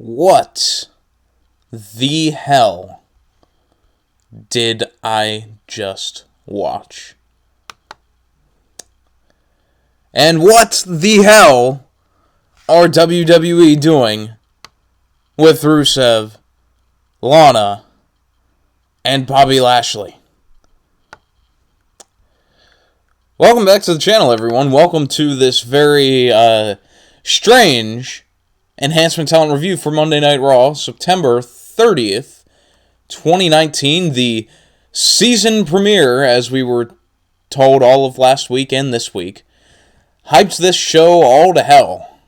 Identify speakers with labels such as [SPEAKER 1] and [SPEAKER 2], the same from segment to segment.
[SPEAKER 1] What the hell did I just watch? And what the hell are WWE doing with Rusev, Lana, and Bobby Lashley? Welcome back to the channel, everyone. Welcome to this very strange Enhancement Talent review for Monday Night Raw, September 30th, 2019. The season premiere, as we were told all of last week and this week. Hyped this show all to hell.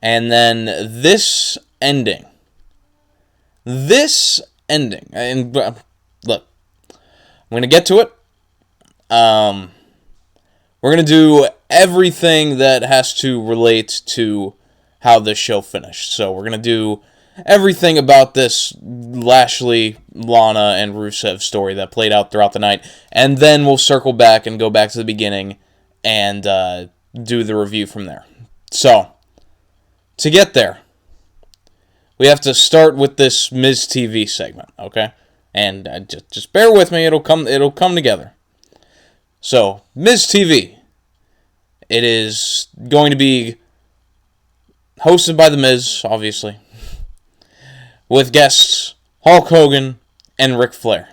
[SPEAKER 1] And then this ending. And look, I'm going to get to it. We're going to do everything that has to relate to how this show finished. So we're going to do everything about this Lashley, Lana, and Rusev story that played out throughout the night. And then we'll circle back and go back to the beginning and do the review from there. So, to get there, we have to start with this Miz TV segment, okay? And just bear with me, it'll come together. So, Miz TV. It is going to be hosted by The Miz, obviously, with guests Hulk Hogan and Ric Flair.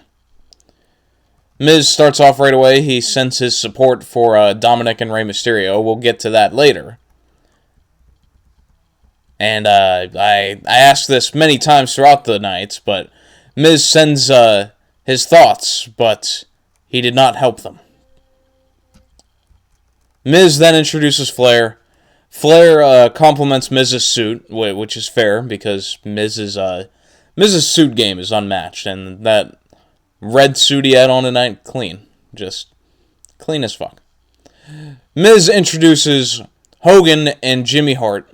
[SPEAKER 1] Miz starts off right away. He sends his support for Dominick and Rey Mysterio. We'll get to that later. And I asked this many times throughout the night, but Miz sends his thoughts, but he did not help them. Miz then introduces Flair. Flair compliments Miz's suit, which is fair, because Miz's suit game is unmatched, and that red suit he had on tonight, clean. Just clean as fuck. Miz introduces Hogan and Jimmy Hart.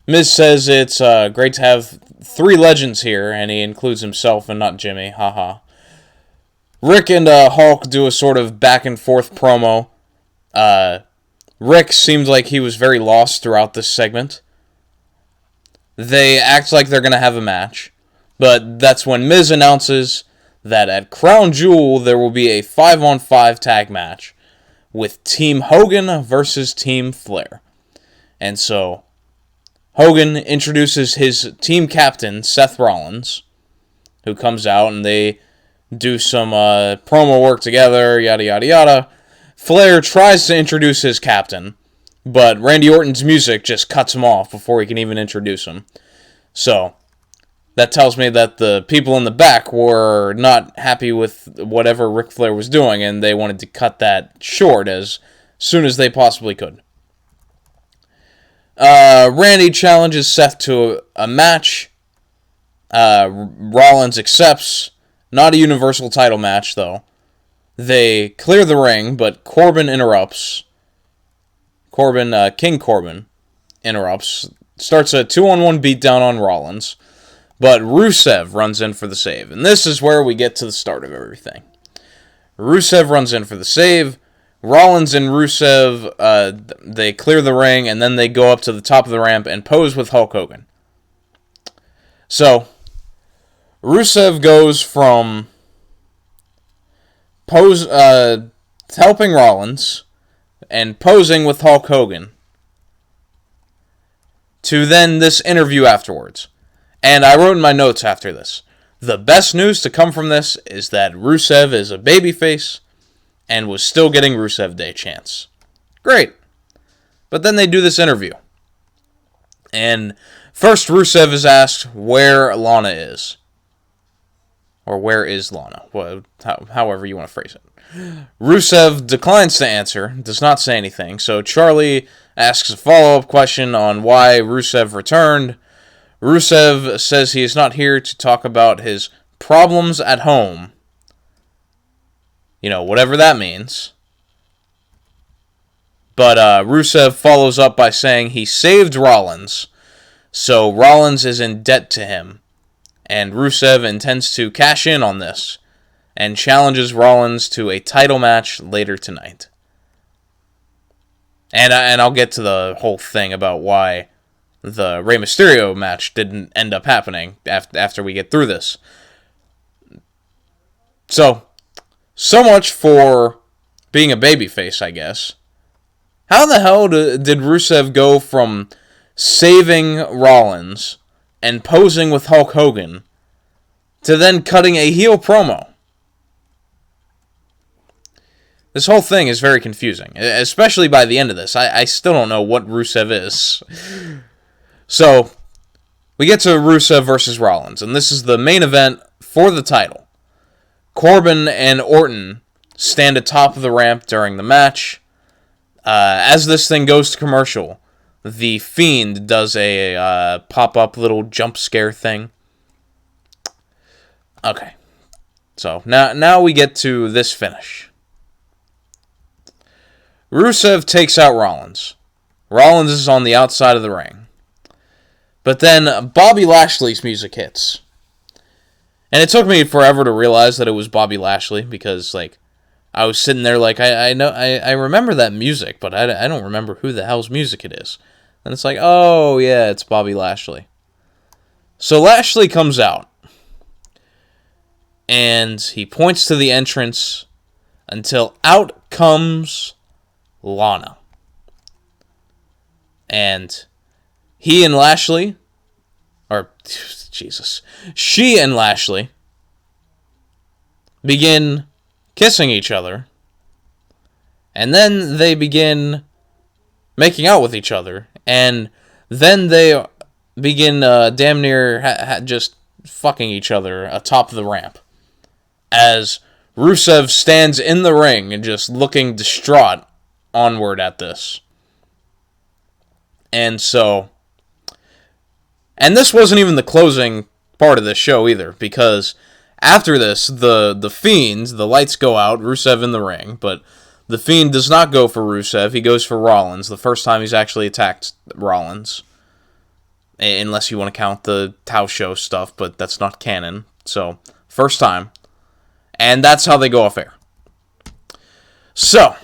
[SPEAKER 1] Miz says it's great to have three legends here, and he includes himself and not Jimmy, haha. Rick and Hulk do a sort of back and forth promo. Rick seemed like he was very lost throughout this segment. They act like they're going to have a match, but that's when Miz announces that at Crown Jewel there will be a 5-on-5 tag match with Team Hogan versus Team Flair. And so, Hogan introduces his team captain, Seth Rollins, who comes out and they do some promo work together, yada yada yada. Flair tries to introduce his captain, but Randy Orton's music just cuts him off before he can even introduce him. So, that tells me that the people in the back were not happy with whatever Ric Flair was doing, and they wanted to cut that short as soon as they possibly could. Randy challenges Seth to a match. Rollins accepts. Not a Universal title match, though. They clear the ring, but Corbin interrupts. King Corbin interrupts. Starts a 2-on-1 beatdown on Rollins. But Rusev runs in for the save. And this is where we get to the start of everything. Rusev runs in for the save. Rollins and Rusev, they clear the ring, and then they go up to the top of the ramp and pose with Hulk Hogan. So, Rusev goes from helping Rollins and posing with Hulk Hogan to then this interview afterwards. And I wrote in my notes after this, the best news to come from this is that Rusev is a babyface and was still getting Rusev Day chants. Great. But then they do this interview. And first Rusev is asked where Lana is. Or where is Lana? However you want to phrase it. Rusev declines to answer, does not say anything, so Charlie asks a follow-up question on why Rusev returned. Rusev says he is not here to talk about his problems at home. You know, whatever that means. But Rusev follows up by saying he saved Rollins, so Rollins is in debt to him. And Rusev intends to cash in on this and challenges Rollins to a title match later tonight. And I'll get to the whole thing about why the Rey Mysterio match didn't end up happening after we get through this. So much for being a babyface, I guess. How the hell did Rusev go from saving Rollins and posing with Hulk Hogan to then cutting a heel promo? This whole thing is very confusing, especially by the end of this. I still don't know what Rusev is. So, we get to Rusev versus Rollins, and this is the main event for the title. Corbin and Orton stand atop of the ramp during the match. As this thing goes to commercial, the Fiend does a pop-up little jump scare thing. Okay, so now we get to this finish. Rusev takes out Rollins. Rollins is on the outside of the ring. But then Bobby Lashley's music hits. And it took me forever to realize that it was Bobby Lashley, because I was sitting there I remember that music, but I don't remember who the hell's music it is. And it's oh yeah, it's Bobby Lashley. So Lashley comes out. And he points to the entrance until out comes Lana. And she and Lashley begin kissing each other. And then they begin making out with each other. And then they begin damn near just fucking each other atop of the ramp. As Rusev stands in the ring and just looking distraught onward at this. And this wasn't even the closing part of this show either, because after this, the Fiend, the lights go out, Rusev in the ring, but the Fiend does not go for Rusev, he goes for Rollins, the first time he's actually attacked Rollins. Unless you want to count the Tao Show stuff, but that's not canon, so, first time. And that's how they go off air. So,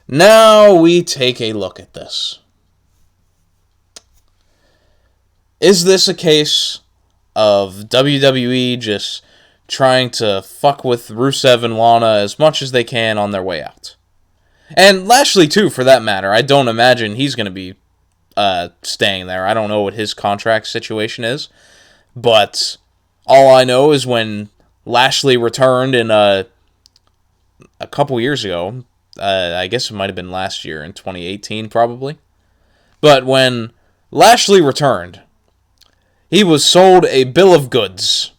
[SPEAKER 1] now we take a look at this. Is this a case of WWE just trying to fuck with Rusev and Lana as much as they can on their way out? And Lashley too, for that matter. I don't imagine he's going to be staying there. I don't know what his contract situation is. But all I know is when Lashley returned in a couple years ago, I guess it might have been last year, in 2018 probably. But when Lashley returned, he was sold a bill of goods.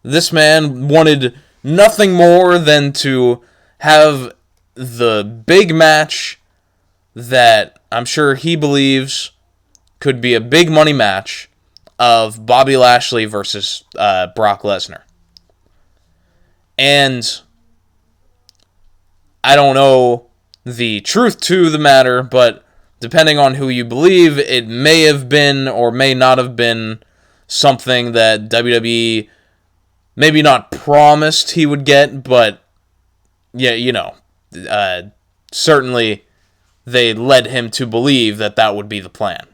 [SPEAKER 1] This man wanted nothing more than to have the big match that I'm sure he believes could be a big money match of Bobby Lashley versus Brock Lesnar. And I don't know the truth to the matter, but depending on who you believe, it may have been or may not have been something that WWE maybe not promised he would get, but yeah, certainly they led him to believe that that would be the plan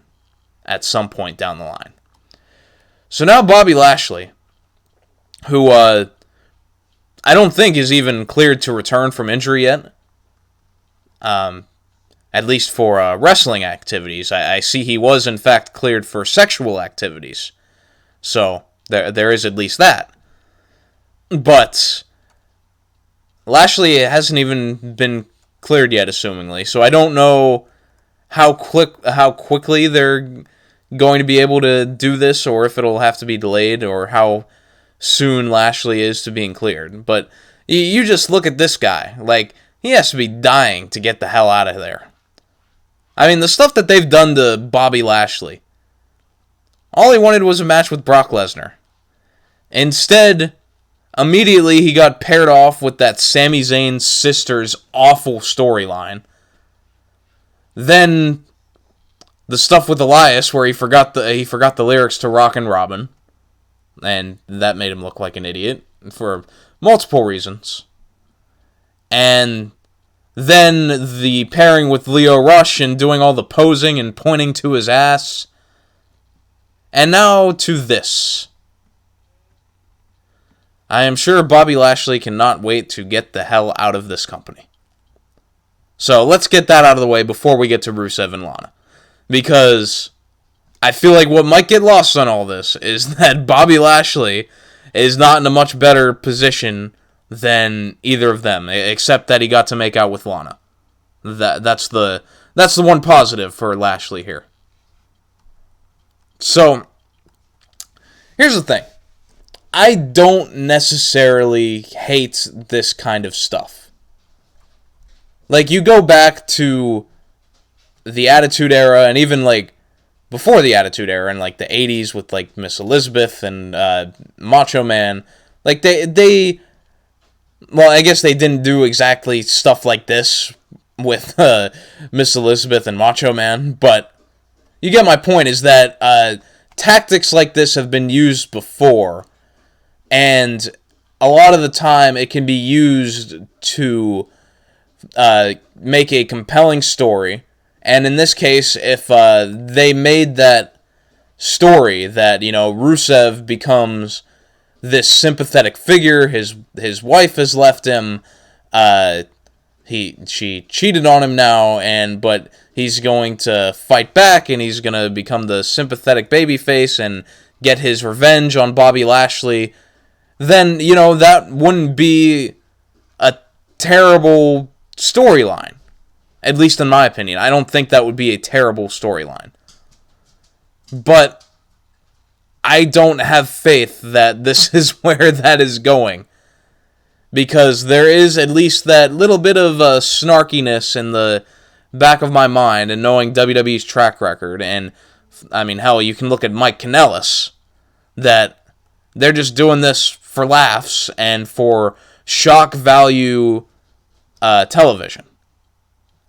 [SPEAKER 1] at some point down the line. So now Bobby Lashley, who I don't think is even cleared to return from injury yet, at least for wrestling activities. I see he was, in fact, cleared for sexual activities. So, there is at least that. But Lashley hasn't even been cleared yet, assumingly. So, I don't know how quickly they're going to be able to do this, or if it'll have to be delayed, or how soon Lashley is to being cleared. But you just look at this guy. He has to be dying to get the hell out of there. I mean, the stuff that they've done to Bobby Lashley. All he wanted was a match with Brock Lesnar. Instead, immediately he got paired off with that Sami Zayn's sister's awful storyline. Then the stuff with Elias where he forgot the lyrics to Rockin' Robin. And that made him look like an idiot for multiple reasons. And Then the pairing with Lio Rush and doing all the posing and pointing to his ass. And now to this. I am sure Bobby Lashley cannot wait to get the hell out of this company. So let's get that out of the way before we get to Rusev and Lana. Because I feel like what might get lost on all this is that Bobby Lashley is not in a much better position than either of them, except that he got to make out with Lana. That's the one positive for Lashley here. So, here's the thing. I don't necessarily hate this kind of stuff. Like, you go back to the Attitude Era, and even, like, before the Attitude Era, in, like, the 80s with, like, Miss Elizabeth and Macho Man. Like, they well, I guess they didn't do exactly stuff like this with Miss Elizabeth and Macho Man, but you get my point, is that tactics like this have been used before, and a lot of the time it can be used to make a compelling story. And in this case, if they made that story that, you know, Rusev becomes this sympathetic figure, his wife has left him, she cheated on him now, but he's going to fight back, and he's going to become the sympathetic babyface and get his revenge on Bobby Lashley, then, you know, that wouldn't be a terrible storyline. At least in my opinion. I don't think that would be a terrible storyline. But I don't have faith that this is where that is going. Because there is at least that little bit of snarkiness in the back of my mind, and knowing WWE's track record. And, I mean, hell, you can look at Mike Kanellis, that they're just doing this for laughs and for shock value television.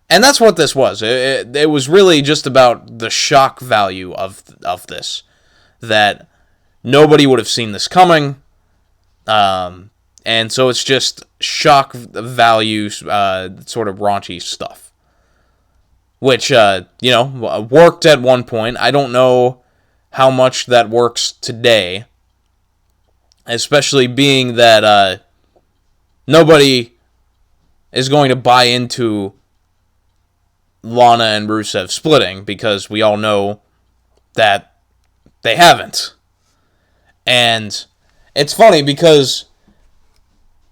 [SPEAKER 1] And that's what this was. It was really just about the shock value of this. That nobody would have seen this coming. And so it's just shock value, sort of raunchy stuff. Which, you know, worked at one point. I don't know how much that works today. Especially being that nobody is going to buy into Lana and Rusev splitting, because we all know that they haven't. And it's funny because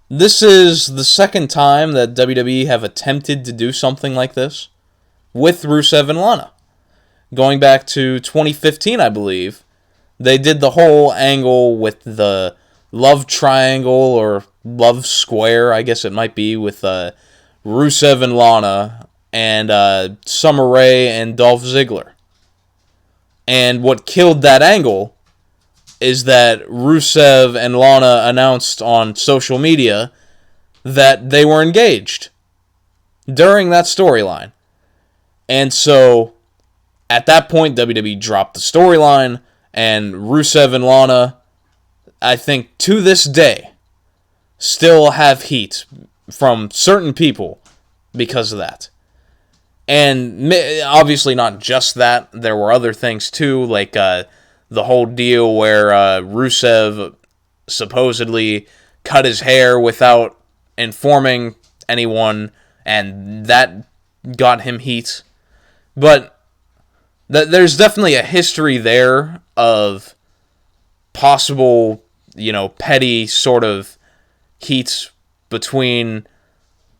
[SPEAKER 1] this is the second time that WWE have attempted to do something like this with Rusev and Lana. Going back to 2015, I believe, they did the whole angle with the love triangle, or love square, I guess it might be, with Rusev and Lana, and Summer Rae and Dolph Ziggler. And what killed that angle is that Rusev and Lana announced on social media that they were engaged during that storyline. And so, at that point, WWE dropped the storyline, and Rusev and Lana, I think to this day, still have heat from certain people because of that. And obviously not just that, there were other things too, like the whole deal where Rusev supposedly cut his hair without informing anyone, and that got him heat. But there's definitely a history there of possible, you know, petty sort of heat between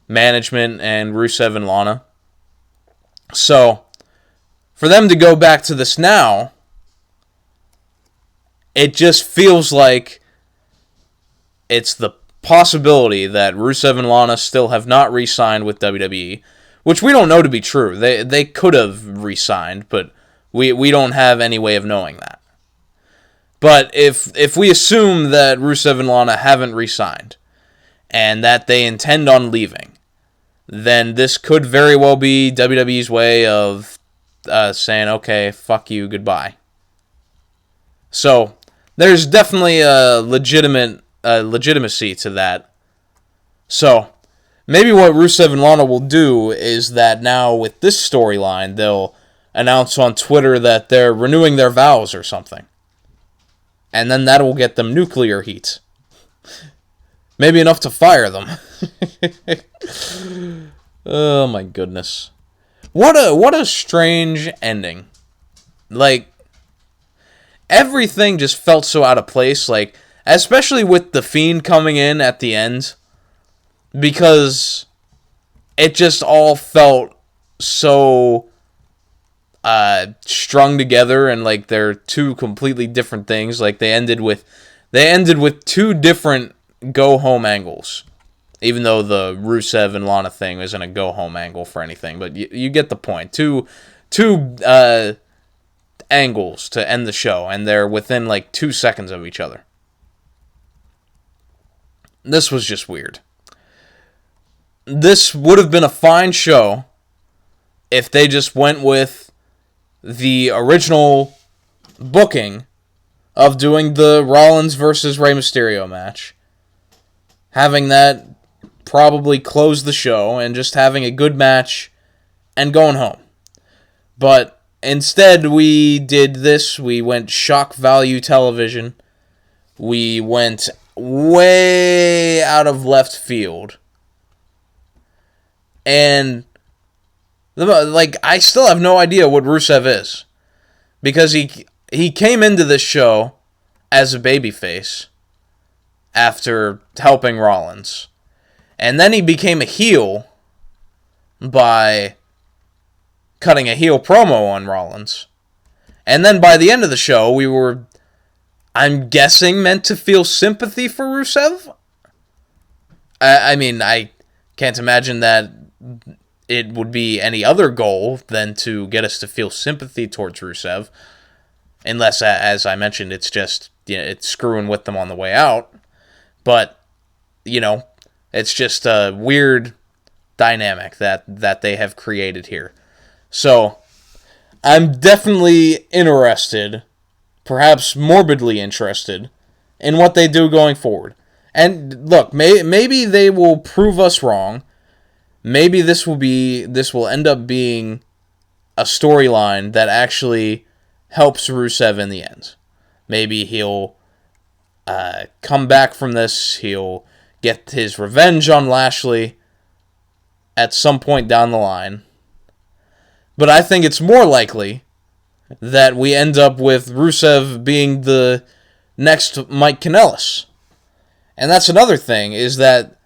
[SPEAKER 1] management and Rusev and Lana. So, for them to go back to this now, it just feels like it's the possibility that Rusev and Lana still have not re-signed with WWE, which we don't know to be true. They could have re-signed, but we don't have any way of knowing that. But if we assume that Rusev and Lana haven't re-signed, and that they intend on leaving, then this could very well be WWE's way of saying, okay, fuck you, goodbye. So, there's definitely a legitimacy to that. So, maybe what Rusev and Lana will do is that now with this storyline, they'll announce on Twitter that they're renewing their vows or something. And then that will get them nuclear heat. Maybe enough to fire them. Oh my goodness. What a strange ending. Like, everything just felt so out of place, like, especially with the Fiend coming in at the end, because it just all felt so strung together, and like they're two completely different things. Like they ended with two different go home angles, even though the Rusev and Lana thing isn't a go home angle for anything, but you get the point. Two angles to end the show, and they're within like 2 seconds of each other. This was just weird. This would have been a fine show if they just went with the original booking of doing the Rollins versus Rey Mysterio match, having that probably close the show, and just having a good match and going home. But instead, we did this. We went shock value television. We went way out of left field. And, like, I still have no idea what Rusev is. Because he came into this show as a babyface after helping Rollins. And then he became a heel by cutting a heel promo on Rollins. And then by the end of the show, we were, I'm guessing, meant to feel sympathy for Rusev? I mean, I can't imagine that it would be any other goal than to get us to feel sympathy towards Rusev. Unless, as I mentioned, it's just, it's screwing with them on the way out. But, it's just a weird dynamic that they have created here. So, I'm definitely interested, perhaps morbidly interested, in what they do going forward. And look, maybe they will prove us wrong. Maybe this will end up being a storyline that actually helps Rusev in the end. Maybe he'll come back from this. He'll get his revenge on Lashley at some point down the line. But I think it's more likely that we end up with Rusev being the next Mike Kanellis. And that's another thing, is that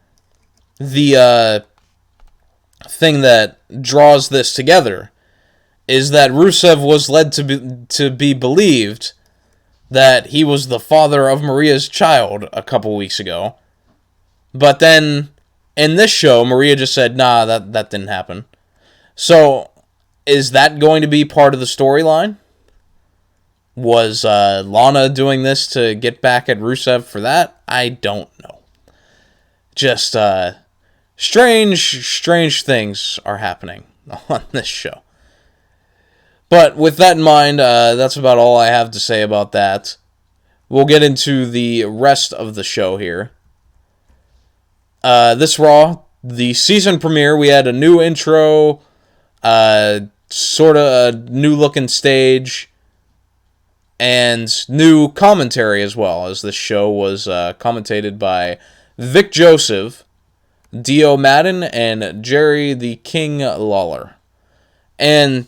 [SPEAKER 1] the thing that draws this together is that Rusev was led to be believed that he was the father of Maria's child a couple weeks ago. But then, in this show, Maria just said, nah, that didn't happen. So, is that going to be part of the storyline? Was Lana doing this to get back at Rusev for that? I don't know. Just strange things are happening on this show. But with that in mind, that's about all I have to say about that. We'll get into the rest of the show here. This Raw, the season premiere, we had a new intro, sort of a new looking stage, and new commentary as well, as this show was commentated by Vic Joseph, Dio Madden, and Jerry the King Lawler. And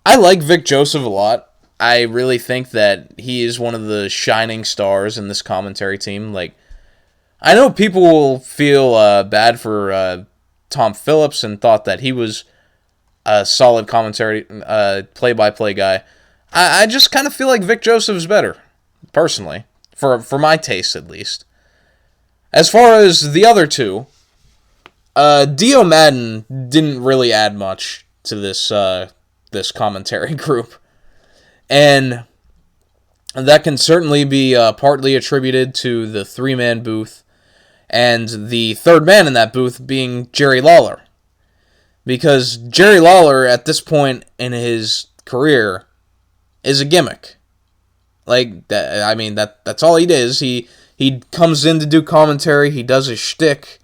[SPEAKER 1] I like Vic Joseph a lot. I really think that he is one of the shining stars in this commentary team. Like, I know people will feel bad for Tom Phillips and thought that he was a solid commentary, play-by-play guy. I just kind of feel like Vic Joseph's better, personally, for my taste at least. As far as the other two, Dio Madden didn't really add much to this commentary group, and that can certainly be partly attributed to the three-man booth, and the third man in that booth being Jerry Lawler. Because Jerry Lawler, at this point in his career, is a gimmick. Like, that's all he does. He comes in to do commentary, he does his shtick,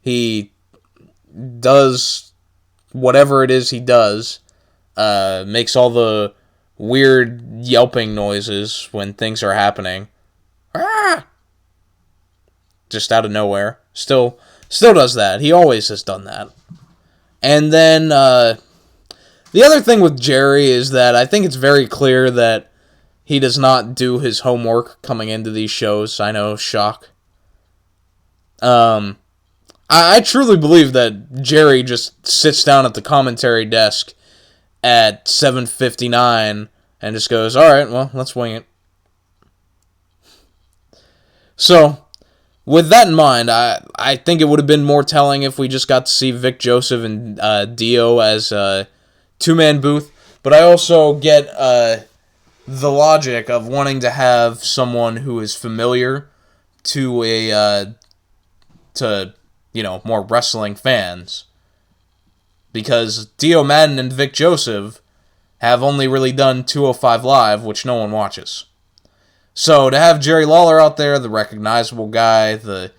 [SPEAKER 1] He does whatever it is he does, makes all the weird yelping noises when things are happening. Ah! Just out of nowhere. Still does that. He always has done that. And then, the other thing with Jerry is that I think it's very clear that he does not do his homework coming into these shows. I know, shock. I truly believe that Jerry just sits down at the commentary desk at 7:59 and just goes, alright, well, let's wing it. So, with that in mind, I think it would have been more telling if we just got to see Vic Joseph and Dio as a two-man booth. But I also get the logic of wanting to have someone who is familiar to more wrestling fans. Because Dio Madden and Vic Joseph have only really done 205 Live, which no one watches. So to have Jerry Lawler out there, the recognizable guy, the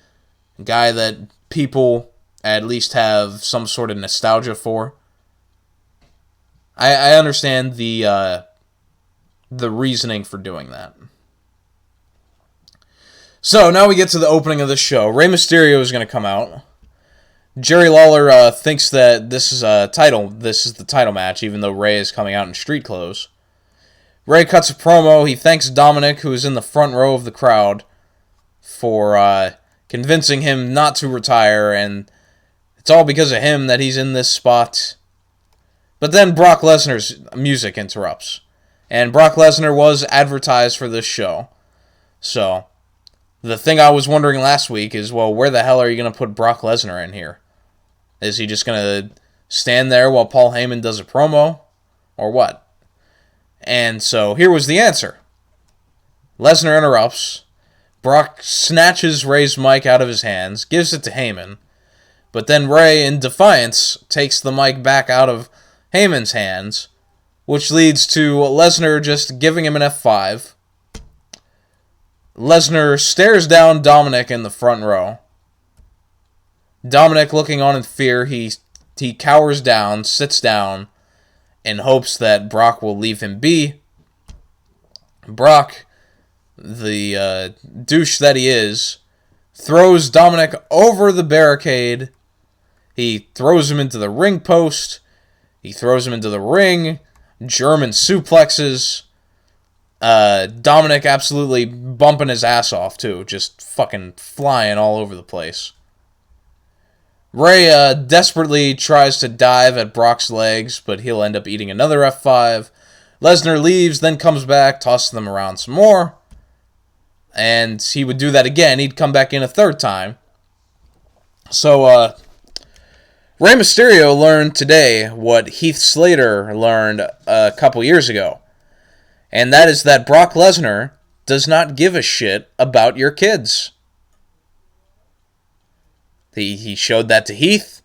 [SPEAKER 1] guy that people at least have some sort of nostalgia for, I understand the reasoning for doing that. So now we get to the opening of the show. Rey Mysterio is going to come out. Jerry Lawler thinks that this is the title match, even though Rey is coming out in street clothes. Rey cuts a promo. He thanks Dominick, who is in the front row of the crowd, for convincing him not to retire, and it's all because of him that he's in this spot. But then Brock Lesnar's music interrupts, and Brock Lesnar was advertised for this show. So, the thing I was wondering last week is, well, where the hell are you going to put Brock Lesnar in here? Is he just going to stand there while Paul Heyman does a promo? Or what? And so, here was the answer. Lesnar interrupts. Brock snatches Rey's mic out of his hands, gives it to Heyman. But then Rey, in defiance, takes the mic back out of Heyman's hands, which leads to Lesnar just giving him an F5. Lesnar stares down Dominick in the front row. Dominick, looking on in fear, he cowers down, sits down, in hopes that Brock will leave him be. Brock, the douche that he is, throws Dominick over the barricade. He throws him into the ring post. He throws him into the ring. German suplexes. Dominick absolutely bumping his ass off, too. Just fucking flying all over the place. Rey desperately tries to dive at Brock's legs, but he'll end up eating another F5. Lesnar leaves, then comes back, tosses them around some more. And he would do that again. He'd come back in a third time. So, Rey Mysterio learned today what Heath Slater learned a couple years ago. And that is that Brock Lesnar does not give a shit about your kids. He showed that to Heath,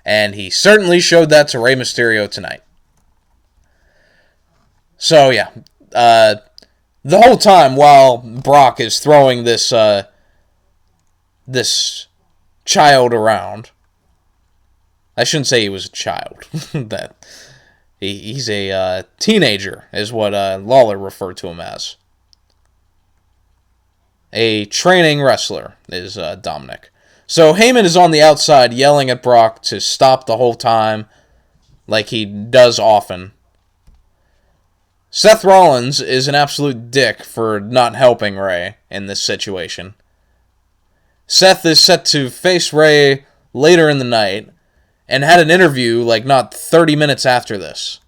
[SPEAKER 1] and he certainly showed that to Rey Mysterio tonight. So, yeah. The whole time while Brock is throwing this child around. I shouldn't say he was a child. That he's a teenager, is what Lawler referred to him as. A training wrestler is Dominick. So Heyman is on the outside yelling at Brock to stop the whole time, like he does often. Seth Rollins is an absolute dick for not helping Rey in this situation. Seth is set to face Rey later in the night, and had an interview like not 30 minutes after this,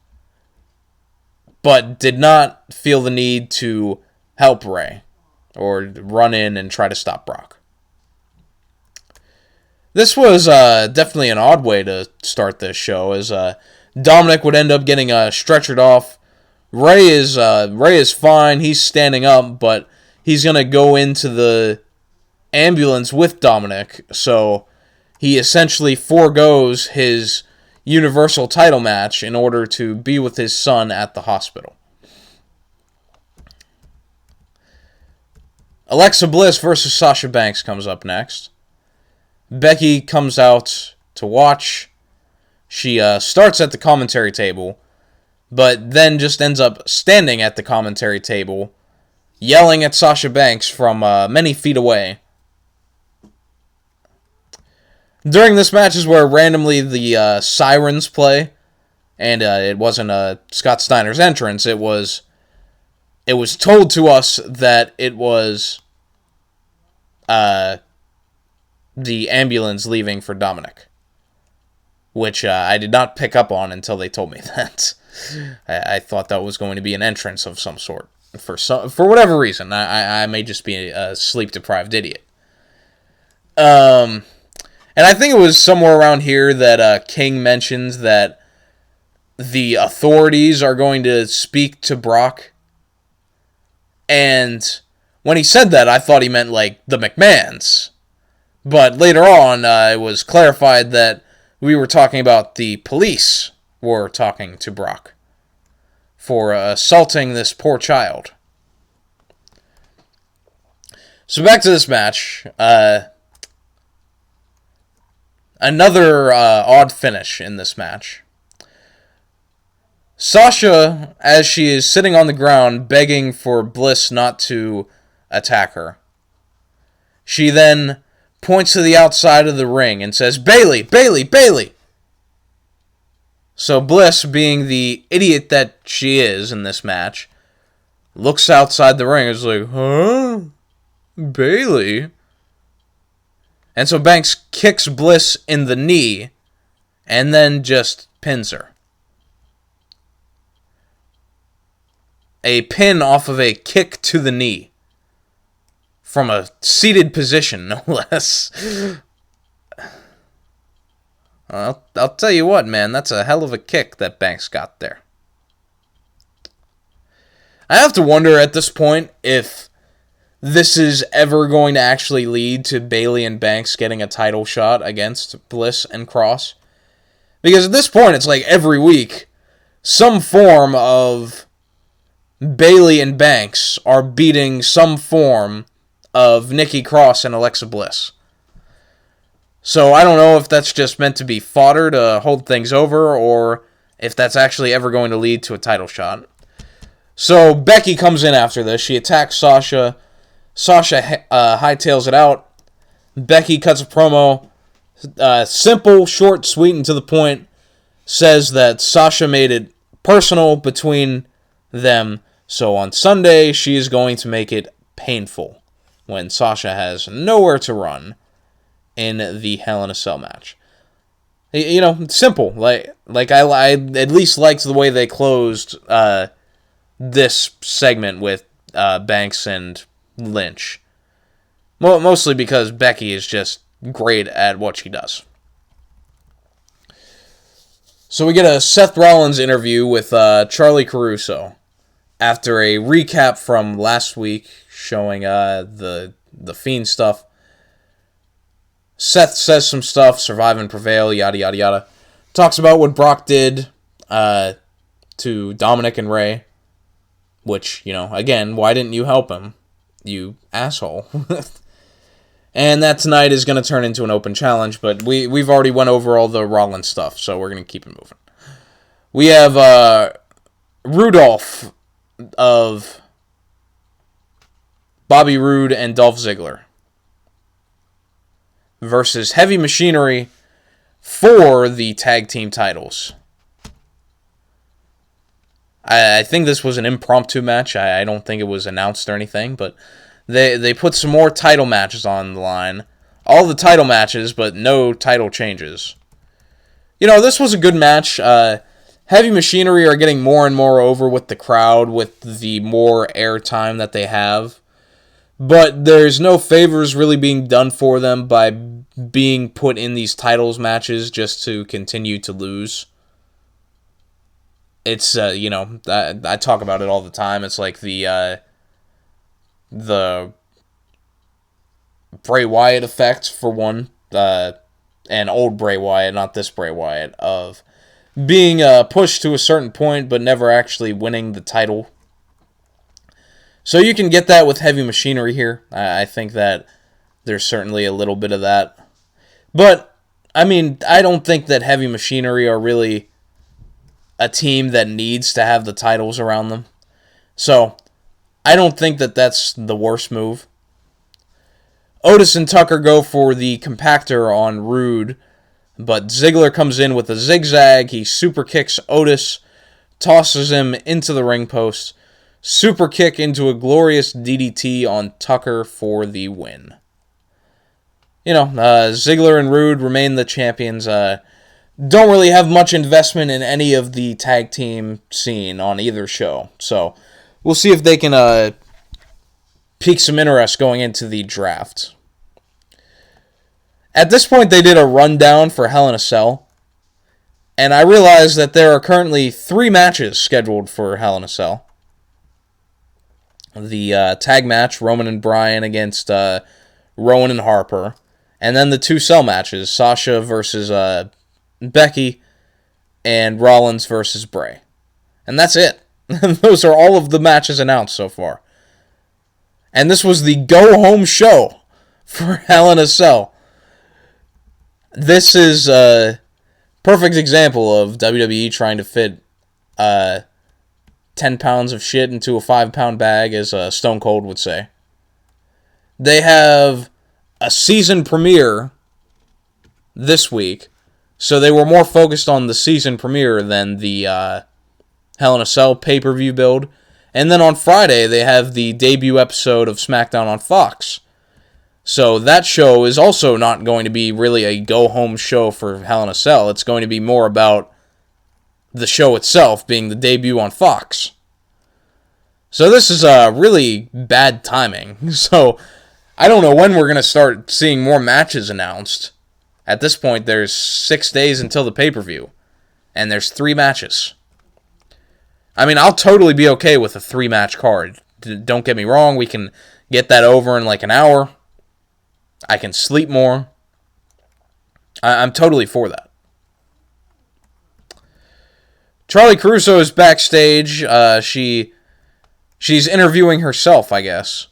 [SPEAKER 1] but did not feel the need to help Rey or run in and try to stop Brock. This was definitely an odd way to start this show, as Dominick would end up getting stretchered off. Rey is fine. He's standing up, but he's going to go into the ambulance with Dominick, so he essentially forgoes his Universal title match in order to be with his son at the hospital. Alexa Bliss versus Sasha Banks comes up next. Becky comes out to watch. She starts at the commentary table, but then just ends up standing at the commentary table, yelling at Sasha Banks from many feet away. During this match is where randomly the sirens play, and it wasn't Scott Steiner's entrance. It was told to us that it was the ambulance leaving for Dominick, which I did not pick up on until they told me that. I thought that was going to be an entrance of some sort. For whatever reason. I may just be a sleep-deprived idiot. And I think it was somewhere around here that King mentioned that the authorities are going to speak to Brock. And when he said that, I thought he meant, like, the McMahons. But later on, it was clarified that we were talking about the police were talking to Brock for assaulting this poor child. So back to this match. Another odd finish in this match. Sasha, as she is sitting on the ground begging for Bliss not to attack her, she then points to the outside of the ring and says, "Bayley, Bayley, Bayley!" So Bliss, being the idiot that she is in this match, looks outside the ring and is like, "Huh? Bayley?" And so Banks kicks Bliss in the knee and then just pins her. A pin off of a kick to the knee. From a seated position, no less. I'll tell you what, man. That's a hell of a kick that Banks got there. I have to wonder at this point if this is ever going to actually lead to Bayley and Banks getting a title shot against Bliss and Cross. Because at this point, it's like every week, some form of Bayley and Banks are beating some form of Nikki Cross and Alexa Bliss. So I don't know if that's just meant to be fodder to hold things over, or if that's actually ever going to lead to a title shot. So Becky comes in after this. She attacks Sasha. Sasha hightails it out. Becky cuts a promo. Simple, short, sweet, and to the point. Says that Sasha made it personal between them. So on Sunday, she is going to make it painful when Sasha has nowhere to run in the Hell in a Cell match. You know, simple. Like I at least liked the way they closed this segment with Banks and Lynch. Mostly because Becky is just great at what she does. So we get a Seth Rollins interview with Charlie Caruso after a recap from last week showing the Fiend stuff. Seth says some stuff, survive and prevail, yada yada yada. Talks about what Brock did to Dominick and Rey, which, you know, again, why didn't you help him? You asshole. And that tonight is going to turn into an open challenge, but we've already went over all the Rollins stuff, so we're going to keep it moving. We have Rudolph of Bobby Roode and Dolph Ziggler versus Heavy Machinery for the tag team titles. I think this was an impromptu match. I don't think it was announced or anything, but they put some more title matches on the line. All the title matches, but no title changes. You know, this was a good match. Heavy Machinery are getting more and more over with the crowd with the more airtime that they have. But there's no favors really being done for them by being put in these titles matches just to continue to lose. It's, you know, I talk about it all the time. It's like the Bray Wyatt effect, for one. And old Bray Wyatt, not this Bray Wyatt, of being pushed to a certain point but never actually winning the title. So you can get that with Heavy Machinery here. I think that there's certainly a little bit of that. But, I mean, I don't think that Heavy Machinery are really a team that needs to have the titles around them. So, I don't think that that's the worst move. Otis and Tucker go for the compactor on Rude, but Ziggler comes in with a zigzag. He super kicks Otis, tosses him into the ring post, super kick into a glorious DDT on Tucker for the win. Ziggler and Rude remain the champions. Don't really have much investment in any of the tag team scene on either show. So, we'll see if they can pique some interest going into the draft. At this point, they did a rundown for Hell in a Cell. And I realized that there are currently 3 matches scheduled for Hell in a Cell. The tag match, Roman and Bryan against Rowan and Harper. And then the 2 cell matches, Sasha versus Becky and Rollins versus Bray. And that's it. Those are all of the matches announced so far. And this was the go-home show for Hell in a Cell. This is a perfect example of WWE trying to fit 10 pounds of shit into a 5-pound bag, as Stone Cold would say. They have a season premiere this week, so they were more focused on the season premiere than the Hell in a Cell pay-per-view build. And then on Friday, they have the debut episode of SmackDown on Fox. So that show is also not going to be really a go-home show for Hell in a Cell. It's going to be more about the show itself being the debut on Fox. So this is really bad timing. So I don't know when we're going to start seeing more matches announced. At this point, there's 6 days until the pay-per-view. And there's 3 matches. I mean, I'll totally be okay with a 3-match card. Don't get me wrong, we can get that over in like an hour. I can sleep more. I'm totally for that. Charlie Caruso is backstage. She's interviewing herself, I guess,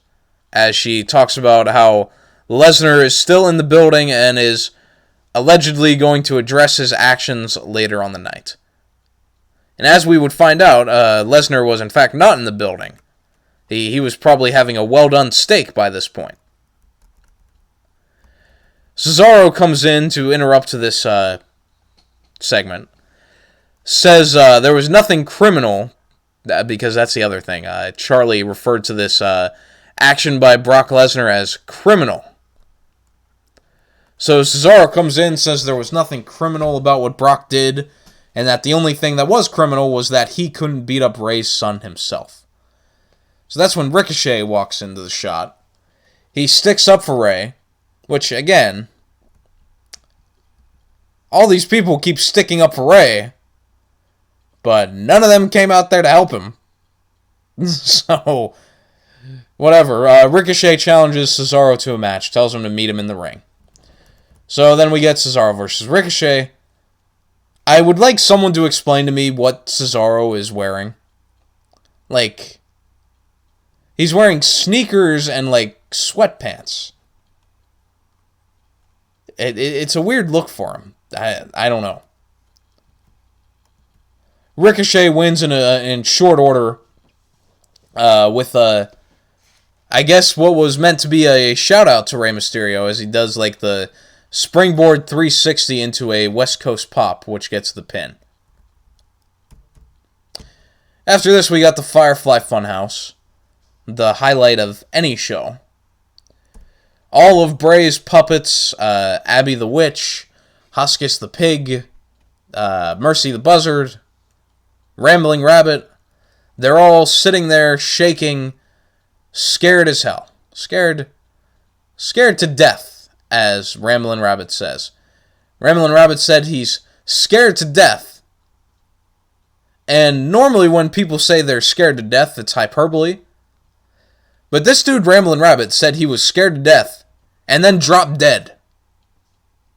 [SPEAKER 1] as she talks about how Lesnar is still in the building and is allegedly going to address his actions later on the night. And as we would find out, Lesnar was in fact not in the building. He was probably having a well-done steak by this point. Cesaro comes in to interrupt this segment. Says there was nothing criminal, because that's the other thing. Charlie referred to this action by Brock Lesnar as criminal. So Cesaro comes in, says there was nothing criminal about what Brock did, and that the only thing that was criminal was that he couldn't beat up Rey's son himself. So that's when Ricochet walks into the shot. He sticks up for Rey, which, again, all these people keep sticking up for Rey, but none of them came out there to help him. So, whatever. Ricochet challenges Cesaro to a match, tells him to meet him in the ring. So then we get Cesaro versus Ricochet. I would like someone to explain to me what Cesaro is wearing. Like, he's wearing sneakers and, like, sweatpants. It's a weird look for him. I don't know. Ricochet wins in short order with I guess what was meant to be a shout out to Rey Mysterio, as he does like the springboard 360 into a West Coast pop, which gets the pin. After this, we got the Firefly Funhouse, the highlight of any show. All of Bray's puppets, Abby the Witch, Huskus the Pig, Mercy the Buzzard, Rambling Rabbit, they're all sitting there shaking, scared as hell. Scared to death, as Ramblin' Rabbit says. Ramblin' Rabbit said he's scared to death. And normally when people say they're scared to death, it's hyperbole. But this dude, Ramblin' Rabbit, said he was scared to death and then dropped dead.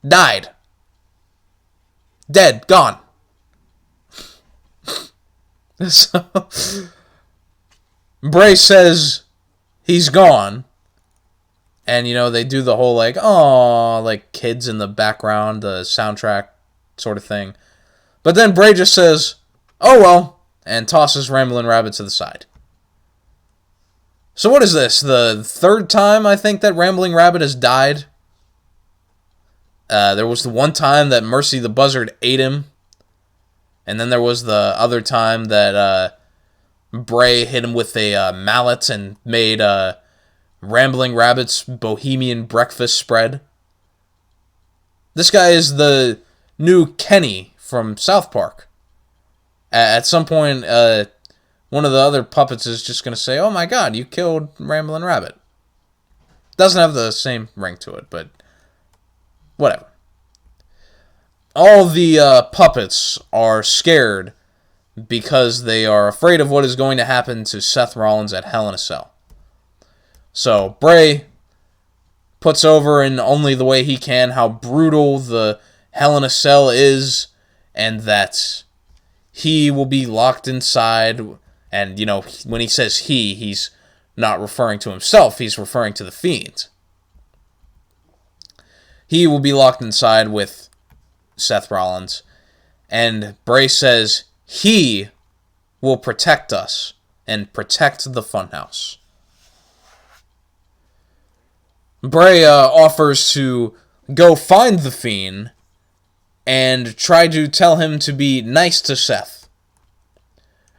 [SPEAKER 1] Died. Dead. Gone. So, Bray says he's gone. And, they do the whole, like, oh, like, kids in the background, the soundtrack sort of thing. But then Bray just says, oh, well, and tosses Ramblin' Rabbit to the side. So what is this? The third time, I think, that Rambling Rabbit has died? There was the one time that Mercy the Buzzard ate him. And then there was the other time that Bray hit him with a mallet and made Rambling Rabbit's Bohemian Breakfast spread. This guy is the new Kenny from South Park. At some point, one of the other puppets is just going to say, oh my god, you killed Ramblin' Rabbit. Doesn't have the same ring to it, but whatever. All the puppets are scared because they are afraid of what is going to happen to Seth Rollins at Hell in a Cell. So Bray puts over in only the way he can how brutal the Hell in a Cell is, and that he will be locked inside. And, when he says he's not referring to himself, he's referring to the Fiend. He will be locked inside with Seth Rollins, and Bray says he will protect us and protect the Funhouse. Bray offers to go find the Fiend and try to tell him to be nice to Seth.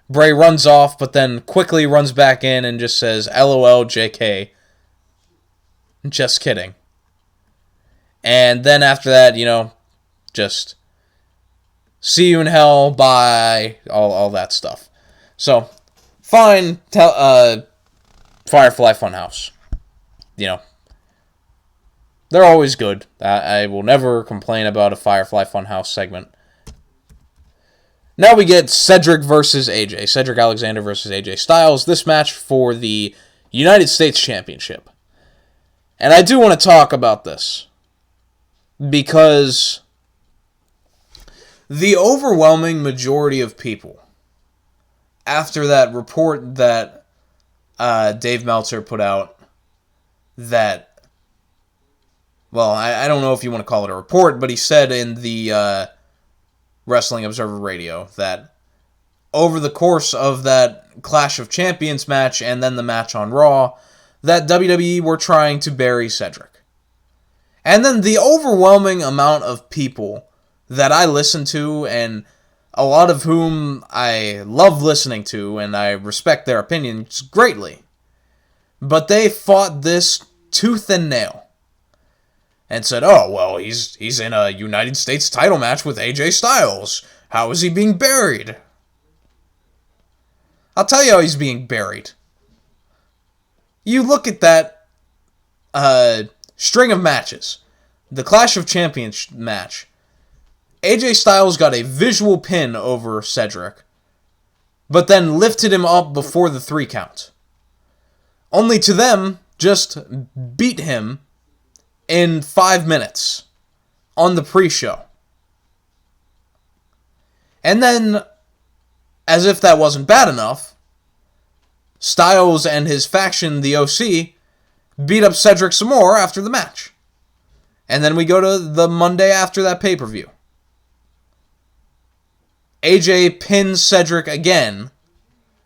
[SPEAKER 1] Bray runs off, but then quickly runs back in and just says, LOL, JK. Just kidding. And then after that, just see you in hell, bye, all that stuff. So, fine, Firefly Funhouse. They're always good. I will never complain about a Firefly Funhouse segment. Now we get Cedric versus AJ. Cedric Alexander versus AJ Styles. This match for the United States Championship. And I do want to talk about this, because the overwhelming majority of people, after that report that Dave Meltzer put out, that, well, I don't know if you want to call it a report, but he said in the Wrestling Observer Radio that over the course of that Clash of Champions match and then the match on Raw, that WWE were trying to bury Cedric. And then the overwhelming amount of people that I listen to, and a lot of whom I love listening to, and I respect their opinions greatly, but they fought this tooth and nail. And said, oh, well, he's in a United States title match with AJ Styles. How is he being buried? I'll tell you how he's being buried. You look at that string of matches. The Clash of Champions match. AJ Styles got a visual pin over Cedric, but then lifted him up before the 3 count. Only to them just beat him in 5 minutes on the pre-show. And then, as if that wasn't bad enough, Styles and his faction, the OC, beat up Cedric some more after the match. And then we go to the Monday after that pay-per-view. AJ pins Cedric again.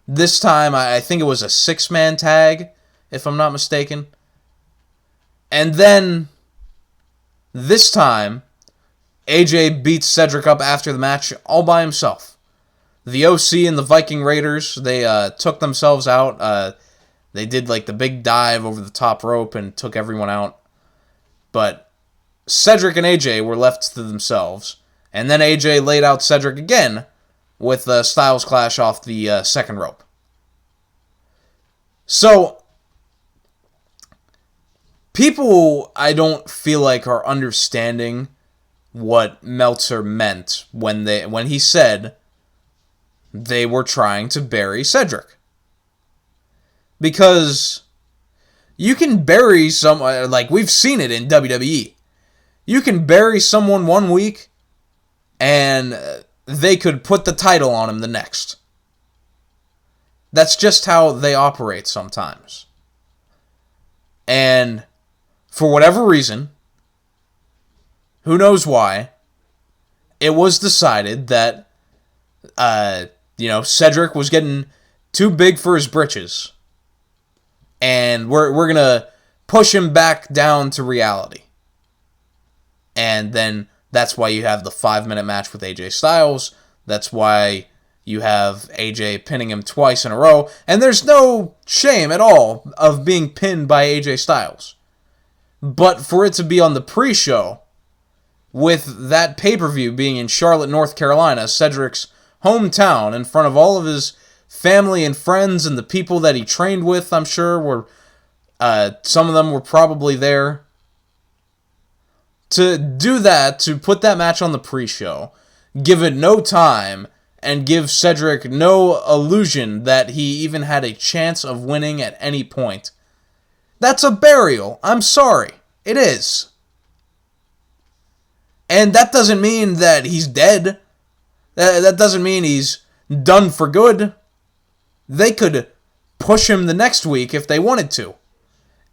[SPEAKER 1] This time, I think it was a 6-man tag, if I'm not mistaken. And then, this time, AJ beats Cedric up after the match all by himself. The OC and the Viking Raiders, they took themselves out. They did like the big dive over the top rope and took everyone out. But Cedric and AJ were left to themselves. And then AJ laid out Cedric again with the Styles Clash off the second rope. So, people, I don't feel like, are understanding what Meltzer meant when he said they were trying to bury Cedric. Because you can bury someone, like we've seen it in WWE. You can bury someone one week and they could put the title on him the next. That's just how they operate sometimes. And for whatever reason, who knows why, it was decided that, Cedric was getting too big for his britches. And we're going to push him back down to reality. And then that's why you have the 5-minute match with AJ Styles. That's why you have AJ pinning him twice in a row. And there's no shame at all of being pinned by AJ Styles. But for it to be on the pre-show, with that pay-per-view being in Charlotte, North Carolina, Cedric's hometown, in front of all of his family and friends and the people that he trained with, I'm sure, were some of them were probably there. To do that, to put that match on the pre-show, give it no time, and give Cedric no illusion that he even had a chance of winning at any point, that's a burial. I'm sorry. It is. And that doesn't mean that he's dead. That doesn't mean he's done for good. They could push him the next week if they wanted to.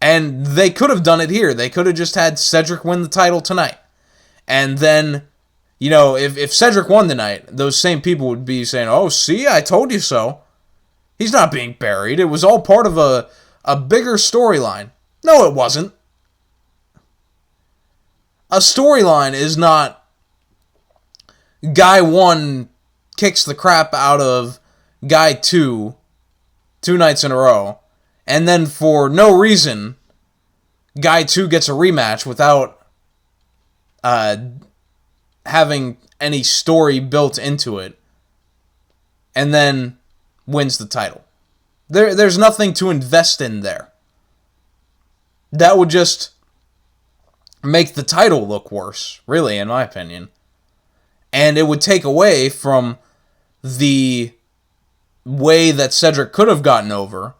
[SPEAKER 1] And they could have done it here. They could have just had Cedric win the title tonight. And then, if Cedric won tonight, those same people would be saying, oh, see, I told you so. He's not being buried. It was all part of a bigger storyline. No, it wasn't. A storyline is not guy 1 kicks the crap out of guy 2 nights in a row, and then for no reason, guy 2 gets a rematch without having any story built into it, and then wins the title. There's nothing to invest in there. That would just make the title look worse, really, in my opinion. And it would take away from the way that Cedric could have gotten over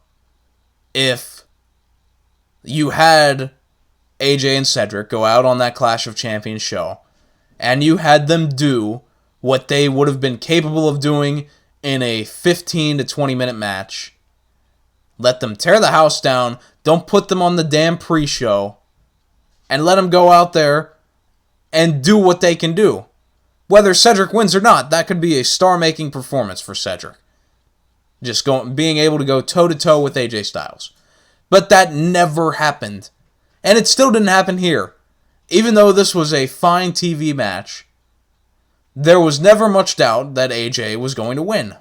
[SPEAKER 1] if you had AJ and Cedric go out on that Clash of Champions show, and you had them do what they would have been capable of doing in a 15 to 20 minute match. Let them tear the house down, don't put them on the damn pre-show, and let them go out there and do what they can do. Whether Cedric wins or not, that could be a star-making performance for Cedric. Just being able to go toe-to-toe with AJ Styles. But that never happened. And it still didn't happen here. Even though this was a fine TV match, there was never much doubt that AJ was going to win.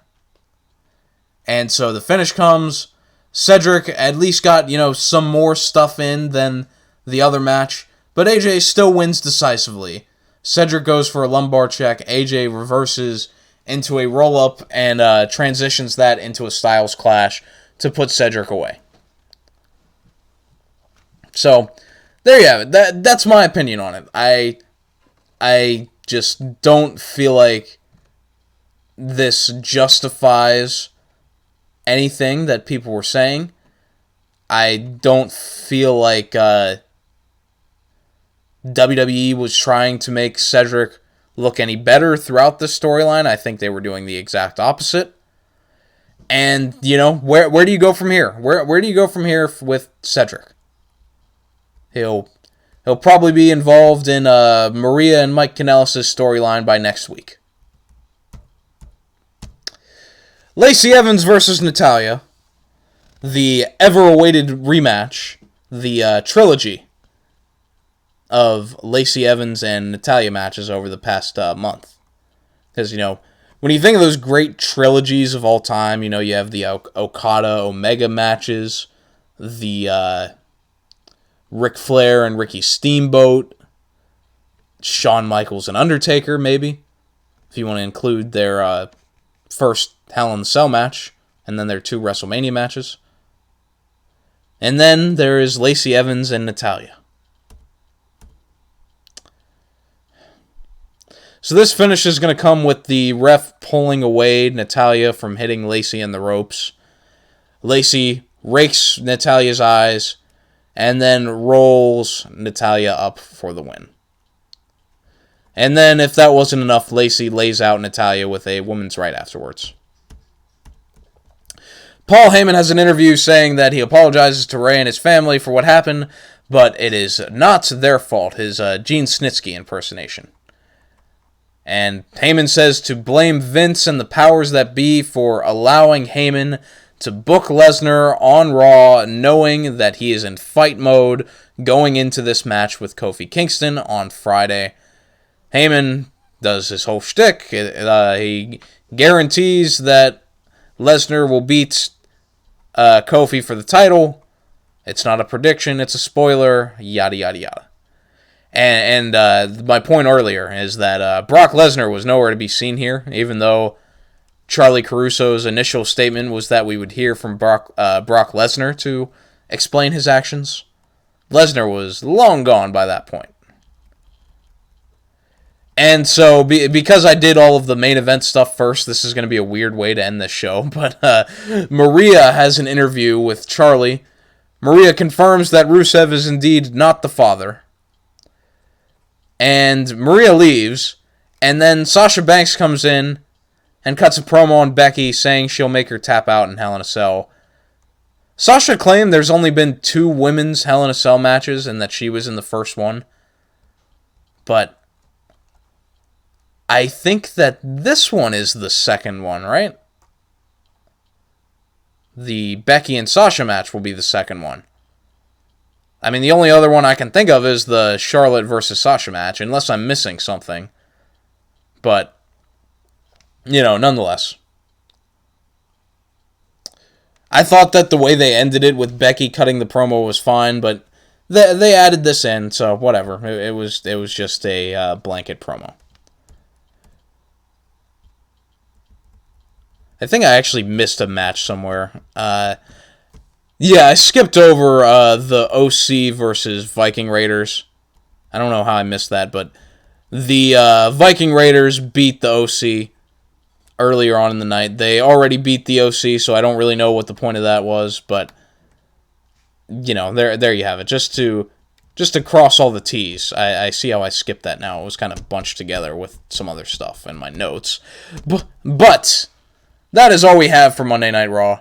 [SPEAKER 1] And so the finish comes. Cedric at least got, some more stuff in than the other match, but AJ still wins decisively. Cedric goes for a lumbar check, AJ reverses into a roll-up and transitions that into a Styles Clash to put Cedric away. So, there you have it. That's my opinion on it. I just don't feel like this justifies anything that people were saying. I don't feel like WWE was trying to make Cedric look any better throughout the storyline. I think they were doing the exact opposite. And, where do you go from here? Where do you go from here with Cedric? He'll probably be involved in Maria and Mike Kanellis' storyline by next week. Lacey Evans versus Natalya. The ever-awaited rematch. The trilogy of Lacey Evans and Natalya matches over the past month. Because, when you think of those great trilogies of all time, you have the Okada-Omega matches, the Ric Flair and Ricky Steamboat, Shawn Michaels and Undertaker, maybe, if you want to include their first Hell in a Cell match, and then their 2 WrestleMania matches. And then there is Lacey Evans and Natalya. So this finish is going to come with the ref pulling away Natalya from hitting Lacey in the ropes. Lacey rakes Natalya's eyes and then rolls Natalya up for the win. And then, if that wasn't enough, Lacey lays out Natalya with a woman's right afterwards. Paul Heyman has an interview saying that he apologizes to Rey and his family for what happened, but it is not their fault, his Gene Snitsky impersonation. And Heyman says to blame Vince and the powers that be for allowing Heyman to book Lesnar on Raw, knowing that he is in fight mode going into this match with Kofi Kingston on Friday. Heyman does his whole shtick. He guarantees that Lesnar will beat Kofi for the title. It's not a prediction, it's a spoiler, yada, yada, yada. And my point earlier is that Brock Lesnar was nowhere to be seen here, even though Charlie Caruso's initial statement was that we would hear from Brock Lesnar to explain his actions. Lesnar was long gone by that point. And so, because I did all of the main event stuff first, this is going to be a weird way to end this show, but Maria has an interview with Charlie. Maria confirms that Rusev is indeed not the father. And Maria leaves, and then Sasha Banks comes in and cuts a promo on Becky saying she'll make her tap out in Hell in a Cell. Sasha claimed there's only been 2 women's Hell in a Cell matches and that she was in the first one. But I think that this one is the second one, right? The Becky and Sasha match will be the second one. I mean, the only other one I can think of is the Charlotte versus Sasha match, unless I'm missing something. But, nonetheless. I thought that the way they ended it with Becky cutting the promo was fine, but they added this in, so whatever. It was just a blanket promo. I think I actually missed a match somewhere. I skipped over the OC versus Viking Raiders. I don't know how I missed that, but the Viking Raiders beat the OC earlier on in the night. They already beat the OC, so I don't really know what the point of that was, but there you have it. Just to cross all the T's. I see how I skipped that now. It was kind of bunched together with some other stuff in my notes. But that is all we have for Monday Night Raw.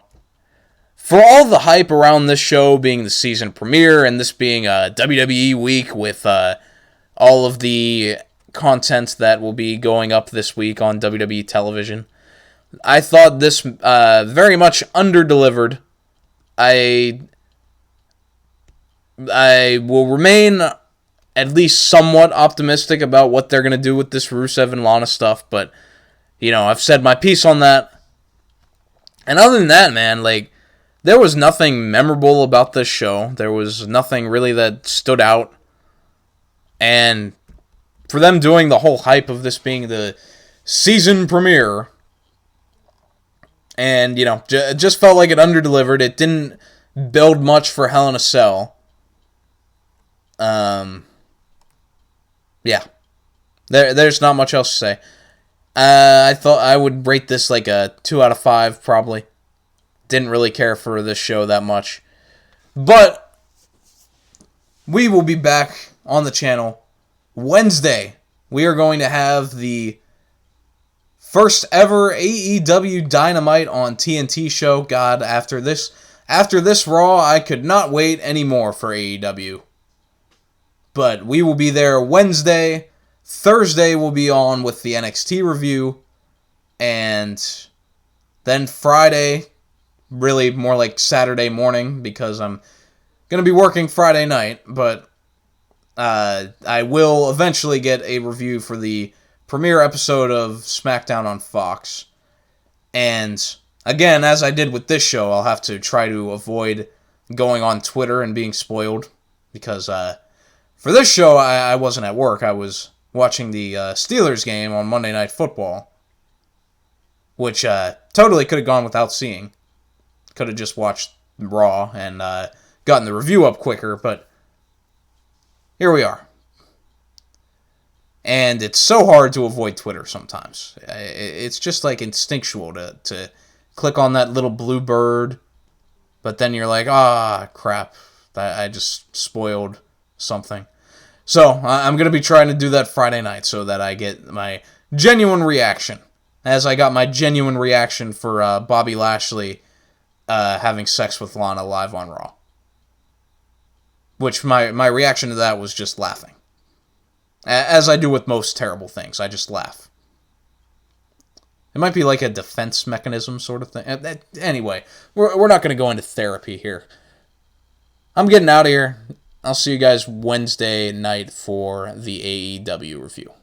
[SPEAKER 1] For all the hype around this show being the season premiere and this being a WWE week with all of the content that will be going up this week on WWE television, I thought this very much under-delivered. I will remain at least somewhat optimistic about what they're going to do with this Rusev and Lana stuff, but, I've said my piece on that. And other than that, man, there was nothing memorable about this show. There was nothing really that stood out. And for them doing the whole hype of this being the season premiere, and, it just felt like it underdelivered. It didn't build much for Hell in a Cell. There's not much else to say. I thought I would rate this like a 2 out of 5, probably. Didn't really care for this show that much. But we will be back on the channel Wednesday. We are going to have the first ever AEW Dynamite on TNT show. God, after this Raw, I could not wait anymore for AEW. But we will be there Wednesday. Thursday we'll be on with the NXT review. And then Friday, really more like Saturday morning, because I'm going to be working Friday night. But I will eventually get a review for the premiere episode of SmackDown on Fox. And again, as I did with this show, I'll have to try to avoid going on Twitter and being spoiled. Because for this show, I wasn't at work. I was watching the Steelers game on Monday Night Football, which totally could have gone without seeing. Could have just watched Raw and gotten the review up quicker, but here we are. And it's so hard to avoid Twitter sometimes. It's just like instinctual to click on that little blue bird, but then you're like, crap, I just spoiled something. So, I'm going to be trying to do that Friday night so that I get my genuine reaction. As I got my genuine reaction for Bobby Lashley having sex with Lana live on Raw. which my reaction to that was just laughing. As I do with most terrible things, I just laugh. It might be like a defense mechanism sort of thing. Anyway, we're not going to go into therapy here. I'm getting out of here. I'll see you guys Wednesday night for the AEW review.